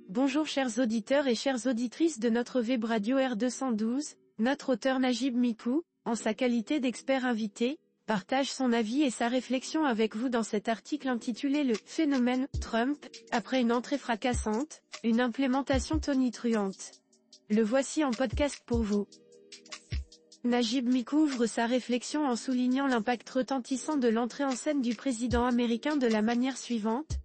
Bonjour chers auditeurs et chères auditrices de notre web radio R212, notre auteur Najib Mikou, en sa qualité d'expert invité, partage son avis et sa réflexion avec vous dans cet article intitulé Le phénomène Trump, après une entrée fracassante, une implémentation tonitruante. Le voici en podcast pour vous. Najib Mikou ouvre sa réflexion en soulignant l'impact retentissant de l'entrée en scène du président américain de la manière suivante.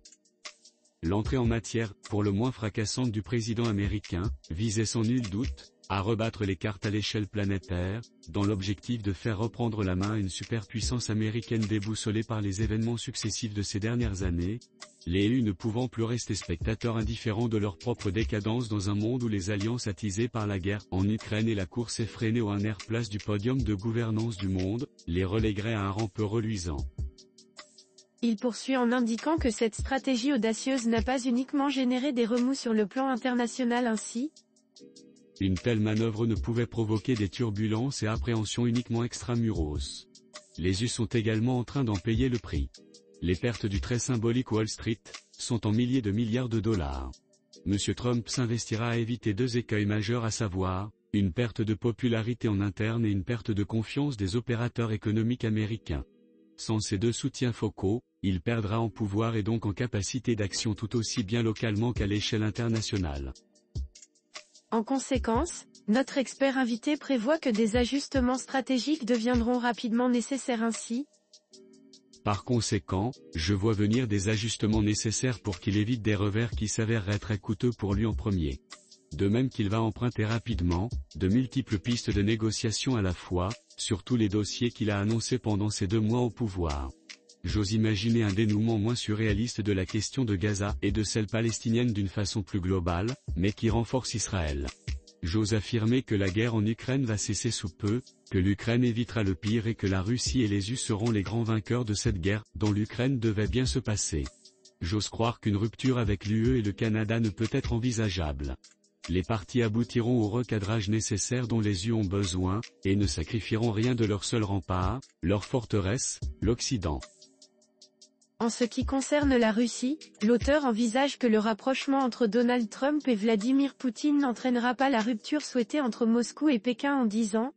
L'entrée en matière, pour le moins fracassante du président américain, visait sans nul doute, à rebattre les cartes à l'échelle planétaire, dans l'objectif de faire reprendre la main à une superpuissance américaine déboussolée par les événements successifs de ces dernières années, les élus ne pouvant plus rester spectateurs indifférents de leur propre décadence dans un monde où les alliances attisées par la guerre en Ukraine et la course effrénée au air place du podium de gouvernance du monde, les relégueraient à un rang peu reluisant. Il poursuit en indiquant que cette stratégie audacieuse n'a pas uniquement généré des remous sur le plan international ainsi. Une telle manœuvre ne pouvait provoquer des turbulences et appréhensions uniquement extramuros. Les US sont également en train d'en payer le prix. Les pertes du très symbolique Wall Street sont en milliers de milliards de dollars. M. Trump s'investira à éviter deux écueils majeurs, à savoir, une perte de popularité en interne et une perte de confiance des opérateurs économiques américains. Sans ces deux soutiens focaux, il perdra en pouvoir et donc en capacité d'action tout aussi bien localement qu'à l'échelle internationale. En conséquence, notre expert invité prévoit que des ajustements stratégiques deviendront rapidement nécessaires ainsi. Par conséquent, je vois venir des ajustements nécessaires pour qu'il évite des revers qui s'avéreraient très coûteux pour lui en premier. De même qu'il va emprunter rapidement, de multiples pistes de négociation à la fois, sur tous les dossiers qu'il a annoncés pendant ces 2 mois au pouvoir. J'ose imaginer un dénouement moins surréaliste de la question de Gaza et de celle palestinienne d'une façon plus globale, mais qui renforce Israël. J'ose affirmer que la guerre en Ukraine va cesser sous peu, que l'Ukraine évitera le pire et que la Russie et les US seront les grands vainqueurs de cette guerre, dont l'Ukraine devait bien se passer. J'ose croire qu'une rupture avec l'UE et le Canada ne peut être envisageable. Les parties aboutiront au recadrage nécessaire dont les US ont besoin, et ne sacrifieront rien de leur seul rempart, leur forteresse, l'Occident. En ce qui concerne la Russie, l'auteur envisage que le rapprochement entre Donald Trump et Vladimir Poutine n'entraînera pas la rupture souhaitée entre Moscou et Pékin en disant.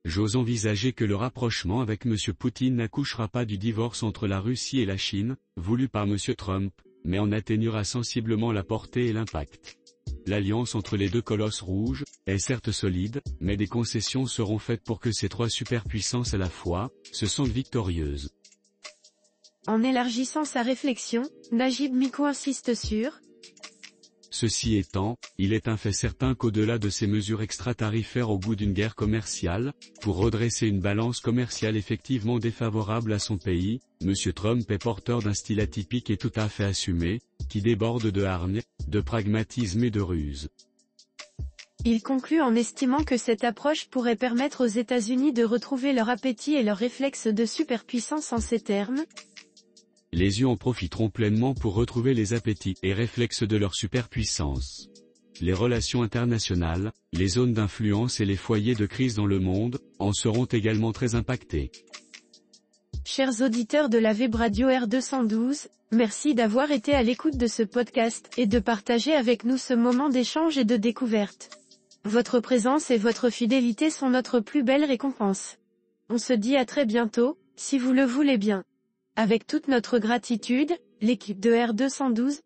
J'ose envisager que le rapprochement avec M. Poutine n'accouchera pas du divorce entre la Russie et la Chine, voulu par M. Trump, mais en atténuera sensiblement la portée et l'impact. L'alliance entre les deux colosses rouges est certes solide, mais des concessions seront faites pour que ces 3 superpuissances à la fois se sentent victorieuses. En élargissant sa réflexion, Najib Mikou insiste sur. Ceci étant, il est un fait certain qu'au-delà de ces mesures extra-tarifaires au goût d'une guerre commerciale, pour redresser une balance commerciale effectivement défavorable à son pays, M. Trump est porteur d'un style atypique et tout à fait assumé, qui déborde de hargne, de pragmatisme et de ruse. Il conclut en estimant que cette approche pourrait permettre aux États-Unis de retrouver leur appétit et leur réflexe de superpuissance en ces termes. Les US en profiteront pleinement pour retrouver les appétits et réflexes de leur superpuissance. Les relations internationales, les zones d'influence et les foyers de crise dans le monde, en seront également très impactés. Chers auditeurs de la web radio R212, merci d'avoir été à l'écoute de ce podcast et de partager avec nous ce moment d'échange et de découverte. Votre présence et votre fidélité sont notre plus belle récompense. On se dit à très bientôt, si vous le voulez bien. Avec toute notre gratitude, l'équipe de R212.